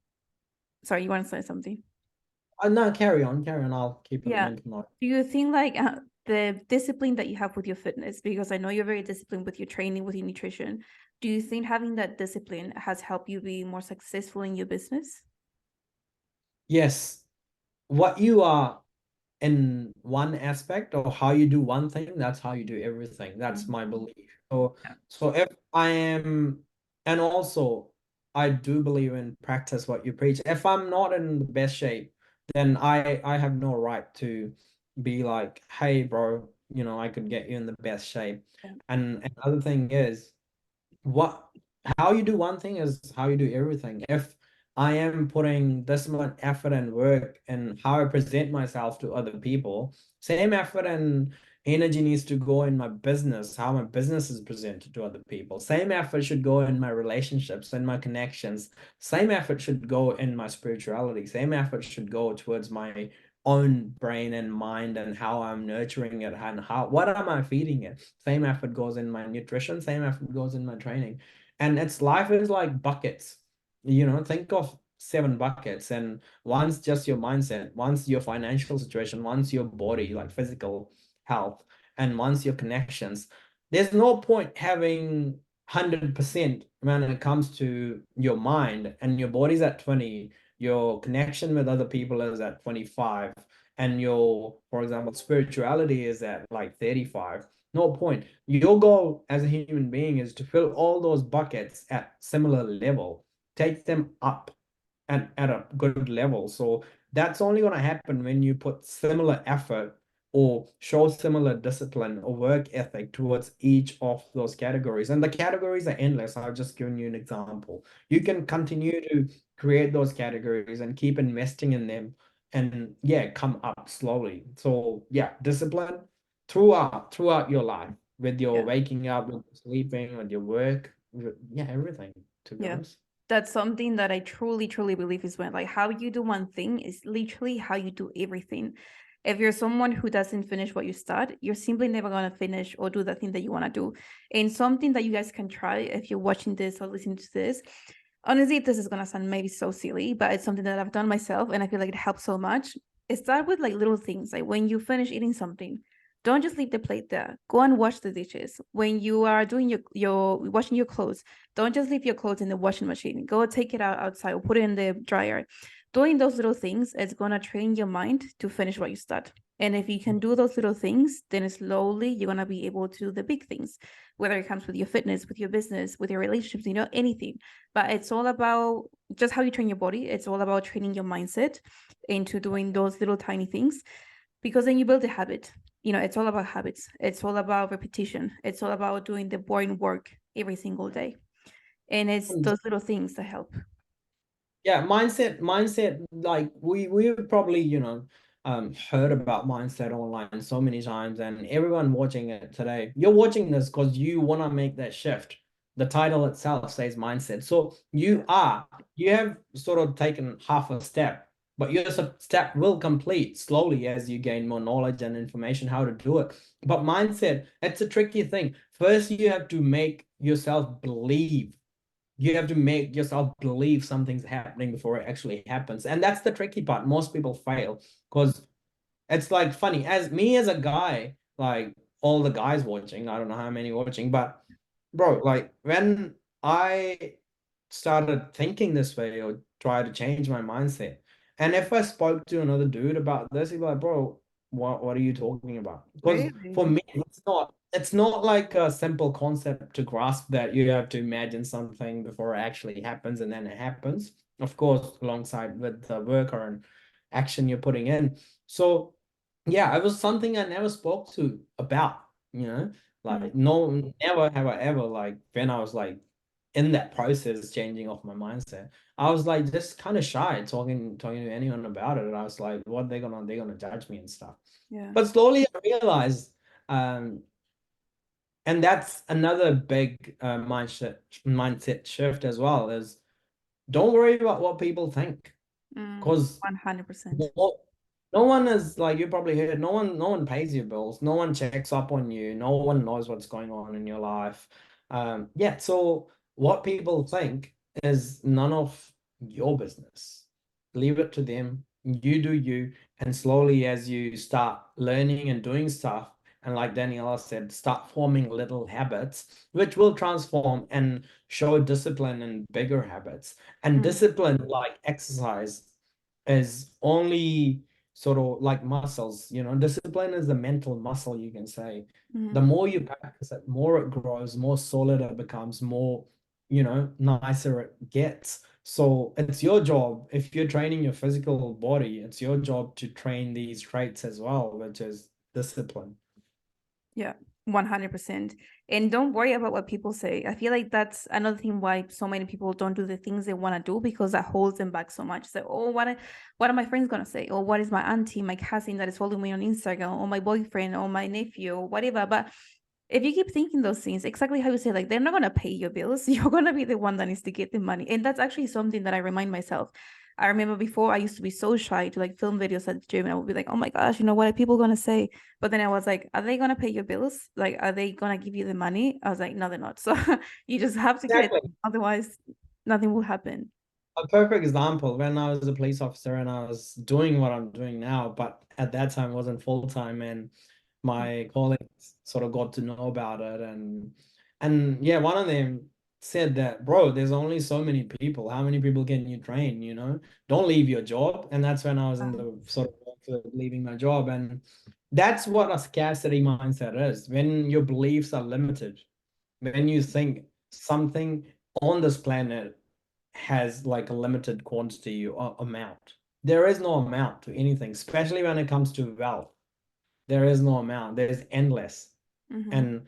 sorry, you want to say something? No, carry on. I'll keep an Yeah. open mind. Do you think like the discipline that you have with your fitness, because I know you're very disciplined with your training, with your nutrition, do you think having that discipline has helped you be more successful in your business? Yes, what you are in one aspect or how you do one thing, that's how you do everything. That's my Mhm. belief. So, Yeah. so if I am, and also I do believe in practice what you preach. If I'm not in the best shape, then I have no right to be like, hey, bro, I could get you in the best shape. Yeah. And another thing is, what how you do one thing is how you do everything. If I am putting this much effort and work and how I present myself to other people, same effort and energy needs to go in my business, how my business is presented to other people. Same effort should go in my relationships and my connections. Same effort should go in my spirituality. Same effort should go towards my own brain and mind and how I'm nurturing it and what am I feeding it. Same effort goes in my nutrition, same effort goes in my training. And it's life is like buckets. think of 7 buckets, and one's just your mindset, one's your financial situation, one's your body, like physical health, and one's your connections. There's no point having 100% when it comes to your mind, and your body's at 20, your connection with other people is at 25, and your, for example, spirituality is at like 35. No point. Your goal as a human being is to fill all those buckets at similar level, take them up at a good level. So that's only going to happen when you put similar effort or show similar discipline or work ethic towards each of those categories. And the categories are endless. I've just given you an example. You can continue to create those categories and keep investing in them, and yeah, come up slowly. So yeah, discipline throughout your life, with your Yeah. waking up, with your sleeping, with your work, yeah, everything, to be Yeah. honest. That's something that I truly, truly believe is when, like, how you do one thing is literally how you do everything. If you're someone who doesn't finish what you start, you're simply never going to finish or do the thing that you want to do. And something that you guys can try if you're watching this or listening to this, honestly, this is going to sound maybe so silly, but it's something that I've done myself and I feel like it helps so much. It starts with like little things, like when you finish eating something, don't just leave the plate there. Go and wash the dishes. When you are doing your washing your clothes, don't just leave your clothes in the washing machine. Go take it out outside or put it in the dryer. Doing those little things is gonna train your mind to finish what you start. And if you can do those little things, then slowly you're gonna be able to do the big things, whether it comes with your fitness, with your business, with your relationships, anything. But it's all about just how you train your body. It's all about training your mindset into doing those little tiny things, because then you build a habit. It's all about habits. It's all about repetition. It's all about doing the boring work every single day. And it's those little things that help. Yeah, mindset. Like we've probably heard about mindset online so many times, and everyone watching it today, you're watching this because you want to make that shift. The title itself says mindset, so you have sort of taken half a step, but your step will complete slowly as you gain more knowledge and information how to do it. But mindset, it's a tricky thing. First, you have to make yourself believe, you have to make yourself believe something's happening before it actually happens. And that's the tricky part. Most people fail because it's like funny. As a guy, like all the guys watching, I don't know how many watching, but bro, like when I started thinking this way or try to change my mindset, and if I spoke to another dude about this, he'd be like, bro, what are you talking about? Because Really? for me, it's not like a simple concept to grasp that you have to imagine something before it actually happens and then it happens. Of course, alongside with the work or an action you're putting in. So yeah, it was something I never spoke to about, Mm. like no, never have I ever, like when I was like in that process changing of my mindset, I was like just kind of shy talking to anyone about it. And I was like, what they're gonna judge me and stuff. Yeah. But slowly I realized, um, and that's another big mindset shift as well, is don't worry about what people think. Mm. Because 100%. no one is, like you probably heard, no one pays your bills, no one checks up on you, no one knows what's going on in your life. Yeah, so what people think is none of your business. Leave it to them. You do you, and slowly as you start learning and doing stuff, and like Daniela said, start forming little habits, which will transform and show discipline in bigger habits. And Mm. discipline, like exercise, is only sort of like muscles. Discipline is the mental muscle, you can say. The Mm. more you practice it, more it grows, more solid it becomes, more, nicer it gets. So it's your job, if you're training your physical body, it's your job to train these traits as well, which is discipline. Yeah, 100%. And don't worry about what people say. I feel like that's another thing why so many people don't do the things they want to do, because that holds them back so much. So, oh, what are my friends gonna say? Or what is my auntie, my cousin that is following me on Instagram, or my boyfriend, or my nephew, or whatever. But if you keep thinking those things, exactly how you say, like, they're not gonna pay your bills. You're gonna be the one that needs to get the money. And that's actually something that I remind myself. I remember before I used to be so shy to like film videos at the gym, and I would be like, oh my gosh, what are people gonna say? But then I was like, are they gonna pay your bills? Like, are they gonna give you the money? I was like, no, they're not. So you just have to get it. Exactly. Otherwise, nothing will happen. a perfect example, when I was a police officer and I was doing what I'm doing now, but at that time it wasn't full time, and my colleagues sort of got to know about it, and yeah, one of them said that, bro, there's only so many people. How many people can you train? Don't leave your job. And that's when I was in the sort of leaving my job. And that's what a scarcity mindset is. When your beliefs are limited, when you think something on this planet has like a limited quantity or amount. There is no amount to anything, especially when it comes to wealth. There is no amount. There's endless. Mm-hmm. And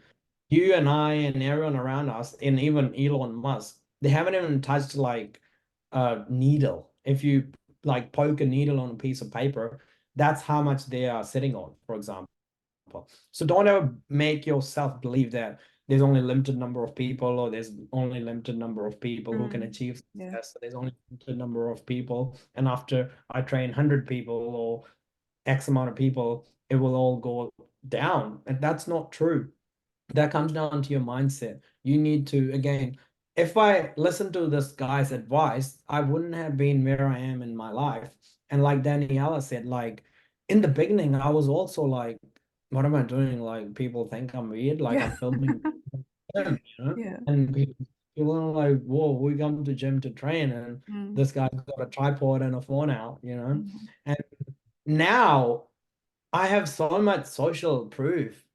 you and I and everyone around us, and even Elon Musk, they haven't even touched like a needle. If you like poke a needle on a piece of paper, that's how much they are sitting on, for example. So don't ever make yourself believe that there's only a limited number of people, or there's only a limited number of people who can achieve Yeah. success. So there's only a limited number of people. And after I train 100 people or X amount of people, it will all go down. And that's not true. That comes down to your mindset. You need to, again, if I listened to this guy's advice, I wouldn't have been where I am in my life. And like Daniela said, like in the beginning, I was also like, what am I doing? Like people think I'm weird, like Yeah. I'm filming them. Yeah. And people are like, whoa, we come to gym to train, and Mm. this guy's got a tripod and a phone out. Mhm. And now I have so much social proof,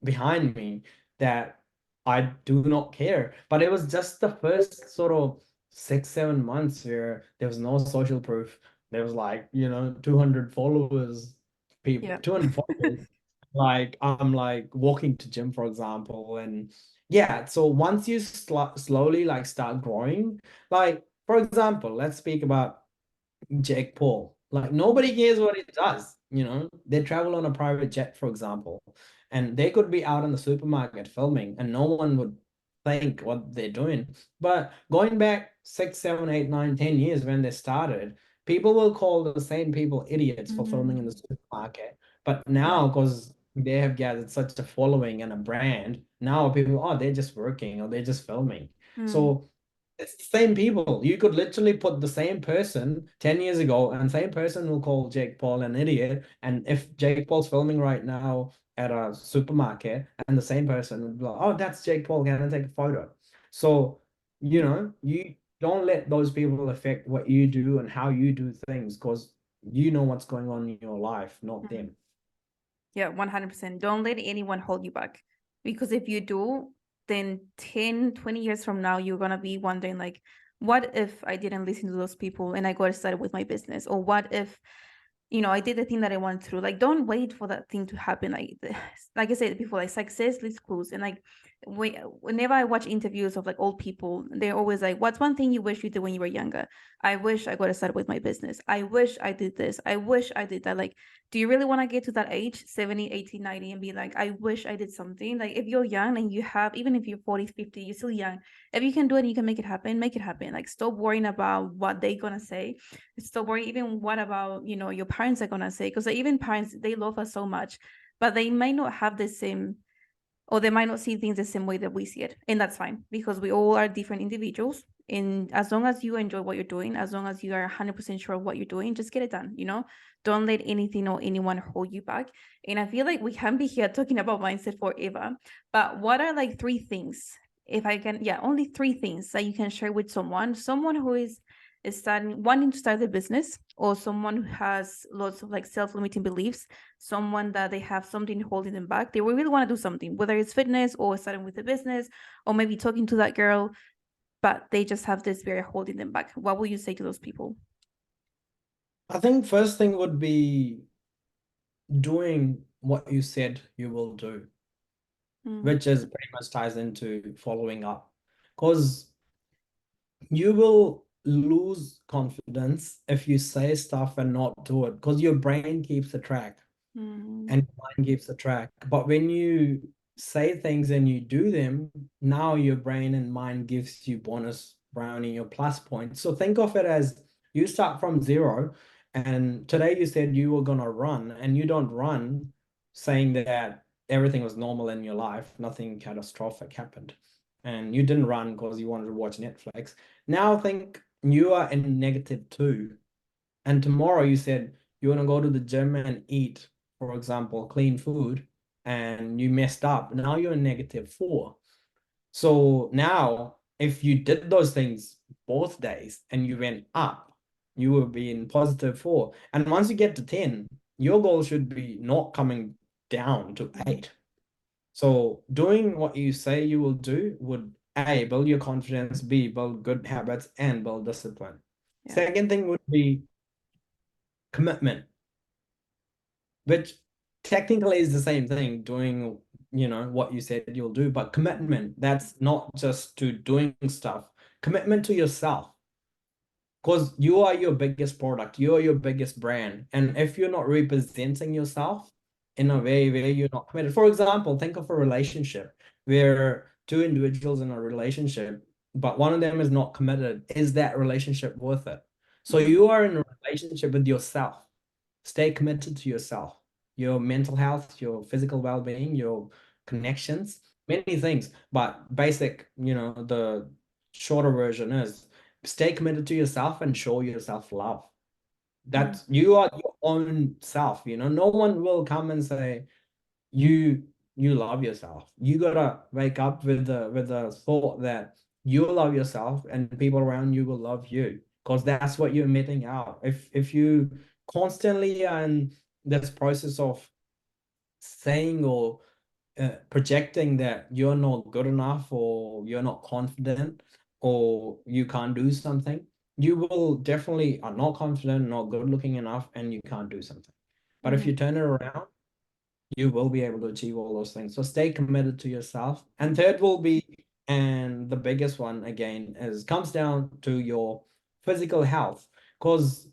behind me, that I do not care. But it was just the first sort of 6, 7 months where there was no social proof. There was like, 200 followers, people, Yeah. 200 followers. Like I'm like walking to gym, for example. And yeah, so once you slowly like start growing, like for example, let's speak about Jake Paul. Like nobody cares what he does, They travel on a private jet, for example, and they could be out in the supermarket filming and no one would think what they're doing. But going back 6, 7, 8, 9, 10 years when they started, people will call the same people idiots for filming in the Mm. supermarket. But Yeah. now, because they have gathered such a following and a brand, now people, oh, they're just working or they're just filming. Mm. So it's the same people. You could literally put the same person 10 years ago, and same person will call Jake Paul an idiot. And if Jake Paul's filming right now at a supermarket, and the same person would be like, oh, that's Jake Paul, can I take a photo? So, you don't let those people affect what you do and how you do things, because you know what's going on in your life, not Mm. them. Yeah, 100%. Don't let anyone hold you back. Because if you do, then 10, 20 years from now, you're going to be wondering, like, what if I didn't listen to those people and I got started with my business? Or what if I did the thing that I wanted to. Like, don't wait for that thing to happen. Like I said before, like success leaves clues. And like, whenever I watch interviews of like old people, they're always like, "What's one thing you wish you did when you were younger?" I wish I got started with my business. I wish I did this. I wish I did that. Like, do you really want to get to that age, 70, 80, 90, and be like, "I wish I did something"? Like, if you're young and you have, even if you're 40, 50, you're still young. If you can do it and you can make it happen, make it happen. Like, stop worrying about what they're gonna say. Stop worrying even what about your parents are gonna say, because even parents, they love us so much, but they might not have the same, or they might not see things the same way that we see it, and that's fine because we all are different individuals. And as long as you enjoy what you're doing, as long as you are 100% sure of what you're doing, just get it done. Don't let anything or anyone hold you back. And I feel like we can be here talking about mindset forever, but what are like three things, if I can, yeah, only three things that you can share with someone who is starting, wanting to start a business, or someone who has lots of like self-limiting beliefs, someone that they have something holding them back. They really want to do something, whether it's fitness or starting with a business, or maybe talking to that girl, but they just have this barrier holding them back. What will you say to those people? I think first thing would be doing what you said you will do, Mm. which is pretty much ties into following up. Because you will lose confidence if you say stuff and not do it, because your brain keeps a track Mm. and your mind keeps a track. But when you say things and you do them, now your brain and mind gives you bonus brownie or plus points. So think of it as you start from zero, and today you said you were gonna run, and you don't run saying that everything was normal in your life, nothing catastrophic happened. And you didn't run because you wanted to watch Netflix. Now think you are in -2, and tomorrow you said you want to go to the gym and eat, for example, clean food, and you messed up. Now you're in -4. So now, if you did those things both days and you went up, you will be in +4. And once you get to 10, your goal should be not coming down to 8. So doing what you say you will do would A, build your confidence, B, build good habits, and build discipline. Yeah. Second thing would be commitment, which technically is the same thing, doing, what you said you'll do, but commitment, that's not just to doing stuff, commitment to yourself. Because you are your biggest product, you are your biggest brand. And if you're not representing yourself in a way where you're not committed, for example, think of a relationship where two individuals in a relationship, but one of them is not committed. Is that relationship worth it? So you are in a relationship with yourself. Stay committed to yourself, your mental health, your physical well-being, your connections, many things. But basic, the shorter version is stay committed to yourself and show yourself love. That you are your own self, no one will come and say you love yourself. You gotta wake up with the thought that you love yourself and people around you will love you, because that's what you're emitting out. If you constantly are in this process of saying or projecting that you're not good enough or you're not confident or you can't do something, you will definitely are not confident, not good looking enough, and you can't do something. But if you turn it around, you will be able to achieve all those things. So stay committed to yourself. And third will be, and the biggest one again, is comes down to your physical health. Because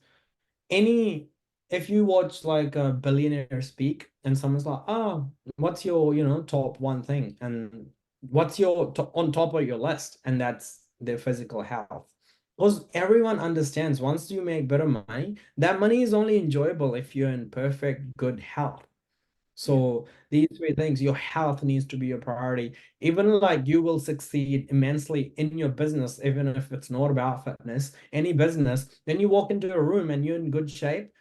if you watch like a billionaire speak and someone's like, oh, what's your, top one thing? And what's your on top of your list? And that's their physical health. Because everyone understands once you make better money, that money is only enjoyable if you're in perfect good health. So these three things, your health needs to be your priority. Even like you will succeed immensely in your business, even if it's not about fitness, any business, then you walk into a room and you're in good shape,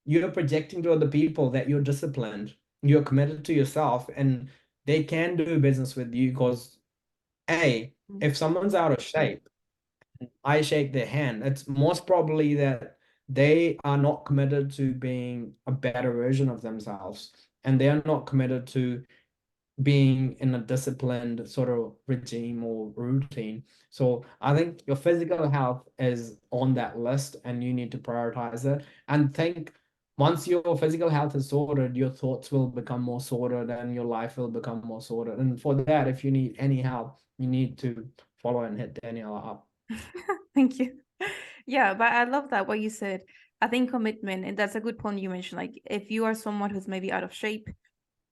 you're projecting to other people that you're disciplined, you're committed to yourself, and they can do business with you because if someone's out of shape, I shake their hand, it's most probably that they are not committed to being a better version of themselves, and they are not committed to being in a disciplined sort of regime or routine. So I think your physical health is on that list and you need to prioritize it. And think once your physical health is sorted, your thoughts will become more sorted and your life will become more sorted. And for that, if you need any help, you need to follow and hit Daniela up. Thank you. Yeah, but I love that what you said. I think commitment, and that's a good point you mentioned. Like if you are someone who's maybe out of shape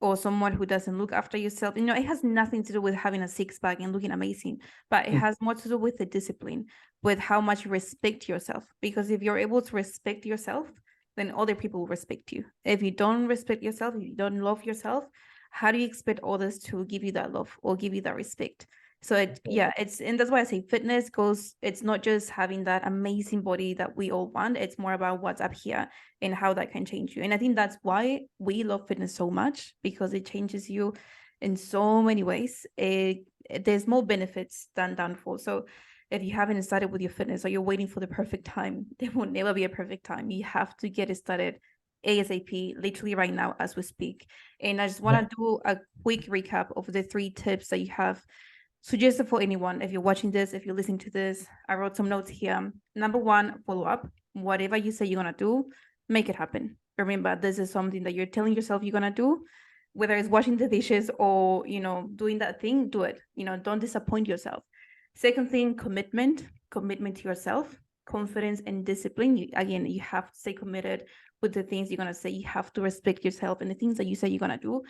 or someone who doesn't look after yourself, it has nothing to do with having a six-pack and looking amazing, but it has more to do with the discipline, with how much you respect yourself. Because if you're able to respect yourself, then other people will respect you. If you don't respect yourself, if you don't love yourself, how do you expect others to give you that love or give you that respect? So and that's why I say fitness goes, it's not just having that amazing body that we all want, it's more about what's up here and how that can change you. And I think that's why we love fitness so much, because it changes you in so many ways. There's more benefits than downfalls. So if you haven't started with your fitness or you're waiting for the perfect time, there will never be a perfect time. You have to get it started ASAP, literally right now as we speak. And I just want to do a quick recap of the 3 tips that you have suggested for anyone. If you're watching this, if you're listening to this, I wrote some notes here. Number 1, follow up. Whatever you say you're going to do, make it happen. Remember, this is something that you're telling yourself you're going to do, whether it's washing the dishes or, doing that thing, do it. Don't disappoint yourself. Second thing, commitment to yourself, confidence and discipline. You have to stay committed with the things you're going to say. You have to respect yourself and the things that you say you're going to do.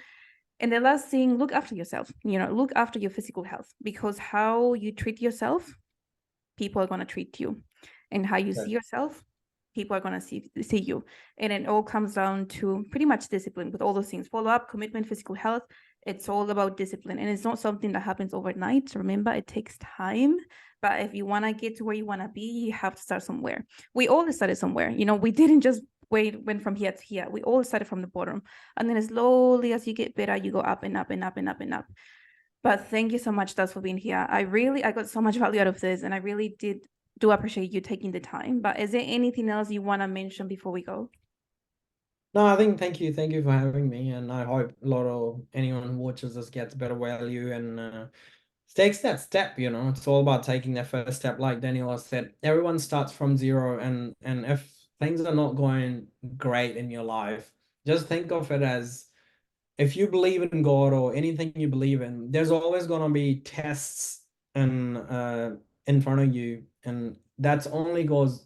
And the last thing, look after yourself, look after your physical health, because how you treat yourself, people are going to treat you. And how you see yourself, people are going to see you. And it all comes down to pretty much discipline with all those things: follow up, commitment, physical health, It's all about discipline, and it's not something that happens overnight. Remember, it takes time. But if you want to get to where you want to be, you have to start somewhere. We all started somewhere. We didn't just went from here to here. We all started from the bottom. And then slowly, as you get better, you go up and up and up and up and up. But thank you so much, Daz, for being here. I got so much value out of this, and I really do appreciate you taking the time. But is there anything else you want to mention before we go? No, I think thank you for having me, and I hope a lot of anyone who watches this gets better value and takes that step. It's all about taking that first step. Like Daniela said, everyone starts from zero, and if things are not going great in your life, just think of it as, if you believe in God or anything you believe in, there's always gonna be tests in front of you, and that's only goes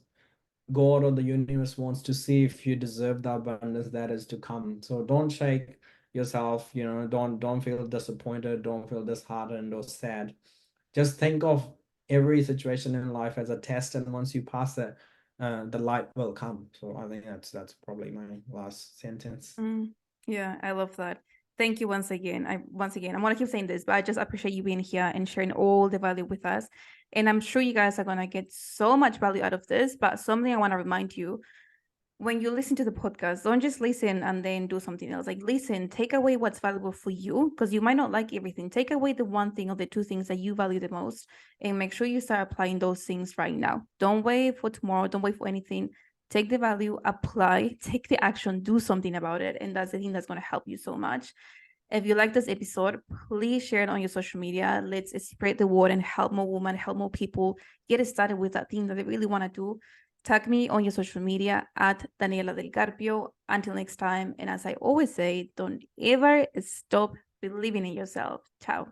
God or the universe wants to see if you deserve the abundance that is to come. So don't shake yourself, don't feel disappointed, don't feel disheartened or sad. Just think of every situation in life as a test, and once you pass it, the light will come. So I think that's probably my last sentence. Yeah, I love that. Thank you once again. I want to keep saying this, but I just appreciate you being here and sharing all the value with us. And I'm sure you guys are gonna get so much value out of this. But something I want to remind you: when you listen to the podcast, don't just listen and then do something else. Like, listen, take away what's valuable for you, because you might not like everything. Take away the one thing or the two things that you value the most, and make sure you start applying those things right now. Don't wait for tomorrow. Don't wait for anything. Take the value, apply, take the action, do something about it. And that's the thing that's going to help you so much. If you like this episode, please share it on your social media. Let's spread the word and help more women, help more people get started with that thing that they really want to do. Tag me on your social media at Daniela Del Carpio. Until next time. And as I always say, don't ever stop believing in yourself. Ciao.